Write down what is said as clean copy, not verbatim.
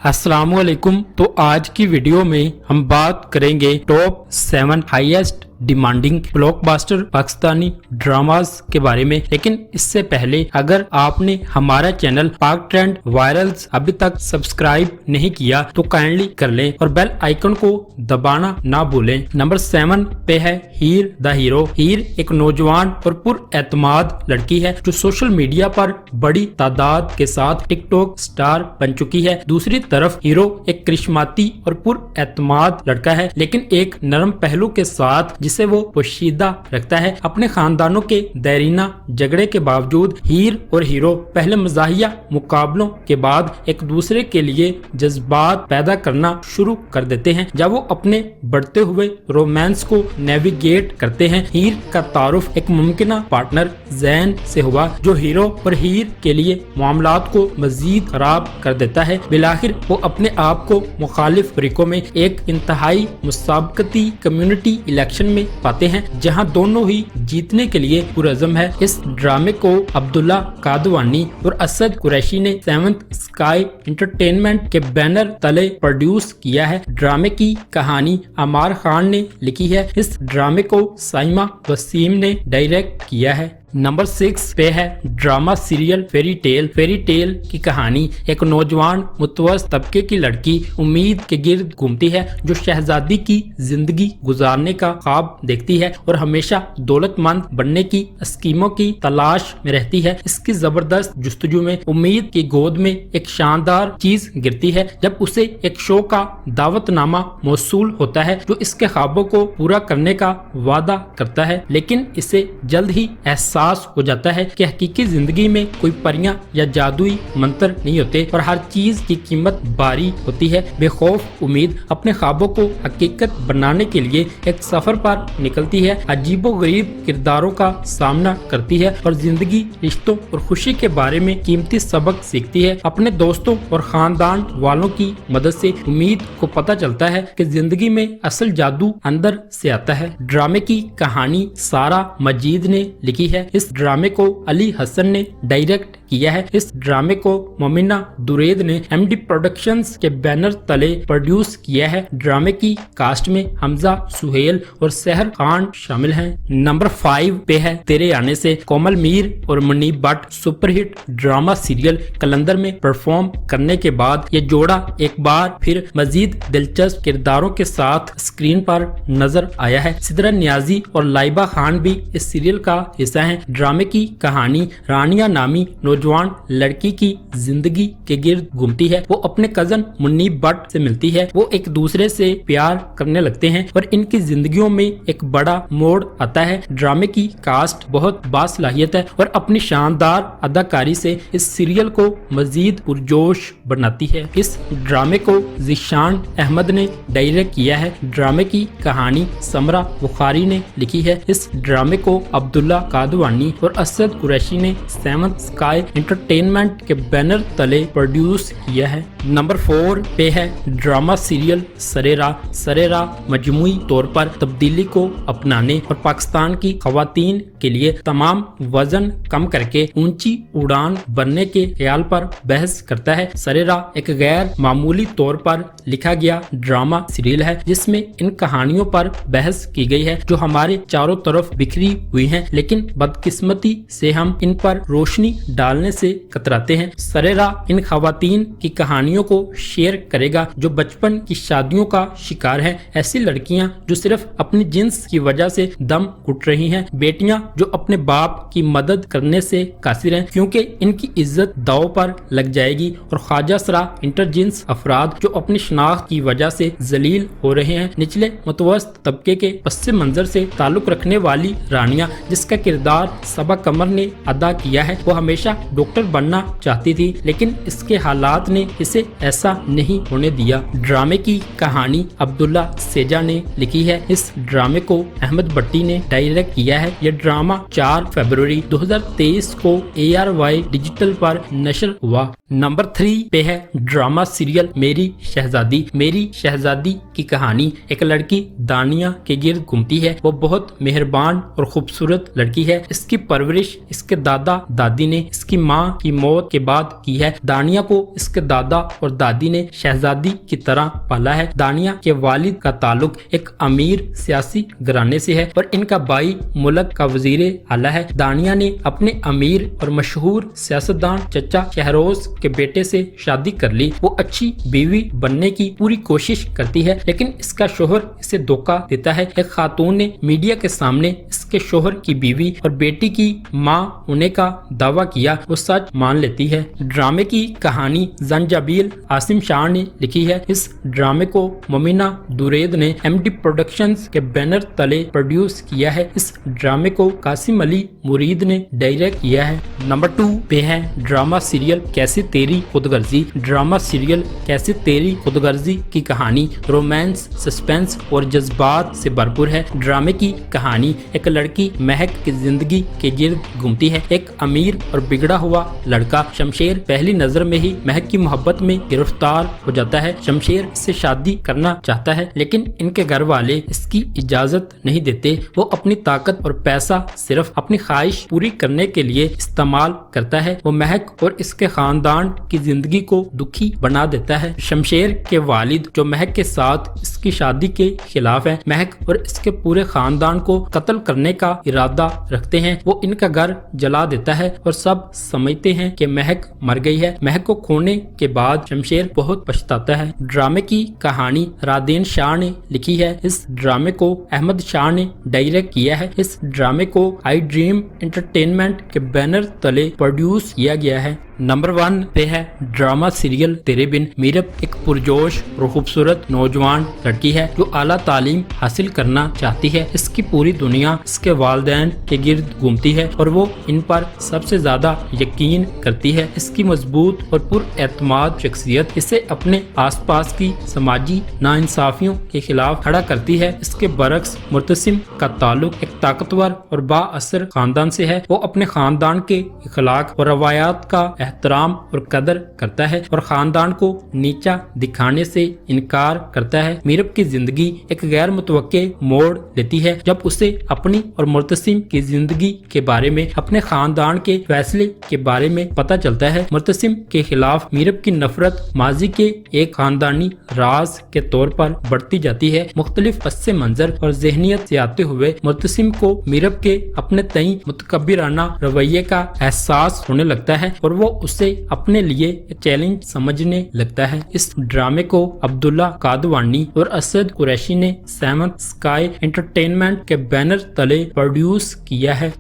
अस्सलामुअलैकुम। तो आज की वीडियो में हम बात करेंगे top 7 highest demanding blockbuster Pakistani dramas के बारे में। लेकिन इससे पहले अगर आपने हमारा चैनल पाक ट्रेंड वायरल्स अभी तक सब्सक्राइब नहीं किया तो काइंडली कर लें और बेल आइकन को दबाना ना भूलें। नंबर 7 पे है हीर द हीरो। हीर एक नौजवान और पुरएतमाद लड़की है जो सोशल मीडिया पर बड़ी तादाद के साथ टिकटॉक स्टार बन चुकी है। दूसरी तरफ हीरो एक करिश्माती और पुरएतमाद लड़का है, लेकिन एक नरम पहलू के साथ जिसे वो पोशीदा रखता है। अपने खानदानों के देरीना झगड़े के बावजूद हीर और हीरो पहले मजाहिया मुकाबलों के बाद एक दूसरे के लिए जज्बात पैदा करना शुरू कर देते हैं। जब वो अपने बढ़ते हुए रोमांस को नेविगेट करते हैं, हीर का तारुफ एक मुमकिना पार्टनर जैन से हुआ जो हीरो और हीर के लिए मामलात को मजीद खराब कर देता है। बिलाखिर वो अपने आप को मुखालिफ फरीकों में एक इंतहाई मुसाबकती कम्युनिटी इलेक्शन में पाते हैं, जहां दोनों ही जीतने के लिए पुरअज़म है। इस ड्रामे को अब्दुल्ला कादवानी और असद कुरैशी ने 7th स्काई एंटरटेनमेंट के बैनर तले प्रोड्यूस किया है। ड्रामे की कहानी अमार खान ने लिखी है। इस ड्रामे को साइमा वसीम ने डायरेक्ट किया है। नंबर 6 पे है drama serial fairy tale. Fairy tale की कहानी एक नौजवान मुतवस्सित तबके की लड़की उम्मीद के गिर्द घूमती है जो शहजादी की जिंदगी गुजारने का ख्वाब देखती है और हमेशा दौलतमंद बनने की स्कीमों की तलाश में रहती है। इसकी जबरदस्त जुस्तजू में उम्मीद की गोद में एक शानदार चीज गिरती है जब उसे एक शो का दावतनामा मौसूल होता है जो इसके ख्वाबों को पूरा करने का वादा करता है। लेकिन इसे जल्द ही एहसास हो जाता है कि हकीकी जिंदगी में कोई परियां या जादुई मंत्र नहीं होते और हर चीज की कीमत भारी होती है। बेखौफ उम्मीद अपने ख्वाबों को हकीकत बनाने के लिए एक सफर पर निकलती है, अजीबोगरीब किरदारों का सामना करती है और जिंदगी, रिश्तों और खुशी के बारे में कीमती सबक सीखती है। अपने दोस्तों और खानदान वालों की मदद से उम्मीद को पता चलता है कि जिंदगी में असल जादू अंदर से आता है। ड्रामे की कहानी सारा मजीद ने लिखी है। इस ड्रामे को अली हसन ने डायरेक्ट किया है। इस ड्रामे को मोमिना दुरेद ने एमडी प्रोडक्शंस के बैनर तले प्रोड्यूस किया है। ड्रामे की कास्ट में हमजा सुहेल और सहर खान शामिल हैं। नंबर 5 पे है तेरे आने से। कोमल मीर और Muneeb Bhatt superhit drama serial Qalandar में परफॉर्म करने के बाद ये जोड़ा एक बार फिर मजीद दिलचस्प किरदारों के साथ स्क्रीन पर नजर आया है। सिदरा नियाजी और लाइबा खान भी इस सीरियल का हिस्सा है। ड्रामे की कहानी रानिया नामी नौजवान लड़की की जिंदगी के गिर्द घूमती है। वो अपने कजन मुन्नीब भट्ट से मिलती है। वो एक दूसरे से प्यार करने लगते हैं और इनकी जिंदगियों में एक बड़ा मोड़ आता है। ड्रामे की कास्ट बहुत बासलाहियत है और अपनी शानदार अदाकारी से इस सीरियल को मजीद पुरजोश बनाती है। इस ड्रामे को ज़ीशान अहमद ने डायरेक्ट किया है। ड्रामे की कहानी समरा बुखारी ने लिखी है। इस ड्रामे को अब्दुल्ला कादवानी और असद कुरैशी ने 7th स्काई एंटरटेनमेंट के बैनर तले प्रोड्यूस किया है। नंबर 4 पे है ड्रामा सीरियल सरेरा। सरेरा मजमूई तौर पर तब्दीली को अपनाने और पाकिस्तान की खवातीन के लिए तमाम वजन कम करके ऊंची उड़ान बनने के ख्याल पर बहस करता है। सरेरा एक गैर मामूली तौर पर लिखा गया ड्रामा सीरियल है जिसमें इन कहानियों पर बहस की गई है जो हमारे चारों तरफ बिखरी हुई हैं, लेकिन बदकिस्मती से हम इन पर रोशनी डालने से कतराते हैं। सरेरा इन खवातीन की कहानियों को शेयर करेगा जो बचपन की शादियों का शिकार हैं। ऐसी लड़कियां जो सिर्फ अपनी जिन्स की वजह से दम घुट रही हैं, बेटियां जो अपने बाप की मदद करने से कासिर हैं क्योंकि इनकी इज्जत दांव पर लग जाएगी, और ख्वाजा सरा इंटरजिन्स अफराद जो अपनी शनाख्त की वजह से जलील हो रहे हैं। निचले मुतवस्सित तबके के पस मंजर से ताल्लुक रखने वाली रानिया जिसका किरदार सबा कमर ने अदा किया है, वो हमेशा डॉक्टर बनना चाहती थी, लेकिन इसके हालात ने इसे ऐसा नहीं होने दिया। ड्रामे की कहानी अब्दुल्ला सेजा ने लिखी है। इस ड्रामे को अहमद भट्टी ने डायरेक्ट किया है। यह ड्रामा 4 फरवरी 2023 को ARY डिजिटल पर नशर हुआ। नंबर 3 पे है ड्रामा सीरियल मेरी शहजादी। मेरी शहजादी की कहानी एक लड़की दानिया के गिर्द घूमती है। वो बहुत मेहरबान और खूबसूरत लड़की है। इसकी परवरिश इसके दादा दादी ने इसकी की मां की मौत के बाद की है। दानिया को इसके दादा और दादी ने शहजादी की तरह पाला है। दानिया के वालिद का ताल्लुक एक अमीर सियासी घराने से है और इनका भाई मुल्क का वजीर आला है। दानिया ने अपने अमीर और मशहूर सियासतदान चचा शहरोज के बेटे से शादी कर ली। वो अच्छी बीवी बनने की पूरी कोशिश करती है, लेकिन इसका शोहर इसे धोखा देता है। एक खातून ने मीडिया के सामने इसके शोहर की बीवी और बेटी की मां होने का दावा किया। वो सच मान लेती है। ड्रामे की कहानी जंजाबिल आसिम शाह ने लिखी है। इस ड्रामे को मोमिना दुरेद ने एमडी प्रोडक्शंस के बैनर तले प्रोड्यूस किया है। इस ड्रामे को कासिम अली मुरीद ने डायरेक्ट किया है। नंबर 2 पे है ड्रामा सीरियल कैसे तेरी खुदगर्जी। ड्रामा सीरियल कैसे तेरी खुदगर्जी की कहानी रोमांस, सस्पेंस और जज्बात से भरपूर है। ड्रामे की कहानी एक लड़की महक की जिंदगी के गिर्द घूमती है। एक अमीर और बिगड़ा हुआ लड़का शमशेर पहली नजर में ही महक की मोहब्बत में गिरफ्तार हो जाता है। शमशेर से शादी करना चाहता है, लेकिन इनके घर वाले इसकी इजाजत नहीं देते। वो अपनी ताकत और पैसा सिर्फ अपनी ख्वाहिश पूरी करने के लिए इस्तेमाल करता है। वो महक और इसके खानदान की जिंदगी को दुखी बना देता है। शमशेर के वालिद जो महक के साथ इसकी शादी के खिलाफ है, महक और इसके पूरे खानदान को कत्ल करने का इरादा रखते हैं। वो इनका घर जला देता है और सब समझते हैं कि महक मर गई है। महक को खोने के बाद शमशेर बहुत पछताता है। ड्रामे की कहानी रादेन शाह ने लिखी है। इस ड्रामे को अहमद शाह ने डायरेक्ट किया है। इस ड्रामे को आई ड्रीम एंटरटेनमेंट के बैनर तले प्रोड्यूस किया गया है। नंबर 1 पे है ड्रामा सीरियल तेरे बिन। मीरब एक पुरजोश और खूबसूरत नौजवान लड़की है जो आला तालीम हासिल करना चाहती है। इसकी पूरी दुनिया इसके वालिदैन के गिर्द घूमती है और वो इन पर सबसे ज्यादा यकीन करती है। इसकी मजबूत और पुरएतमाद शख्सियत इसे अपने आसपास की समाजी नाइंसाफियों के खिलाफ खड़ा करती है। इसके बरक्स मुर्तसिम का ताल्लुक एक ताकतवर और बाअसर खानदान से है। वो अपने खानदान के अखलाक और रवायात का एहतराम और कदर करता है और खानदान को नीचा दिखाने से इनकार करता है। मीरब की जिंदगी एक गैर मुतवक्के मोड़ लेती है जब उसे अपनी और मुर्तसिम की जिंदगी के बारे में, अपने खानदान के फैसले के बारे में पता चलता है। मुर्तसिम के खिलाफ मीरब की नफरत माजी के एक खानदानी राज के तौर पर बढ़ती जाती है। मुख्तलिफ पस्से मंजर और जहनियत से आते हुए मुर्तसिम को मीरब के अपने तई मुतकब्बिराना रवैये का एहसास होने लगता है और वो उसे अपने लिए एक चैलेंज समझने लगता है। इस ड्रामे को अब्दुल्ला कादवानी और असद कुरैशी ने 7th स्काई एंटरटेनमेंट के बैनर तले प्रोड्यूस किया है।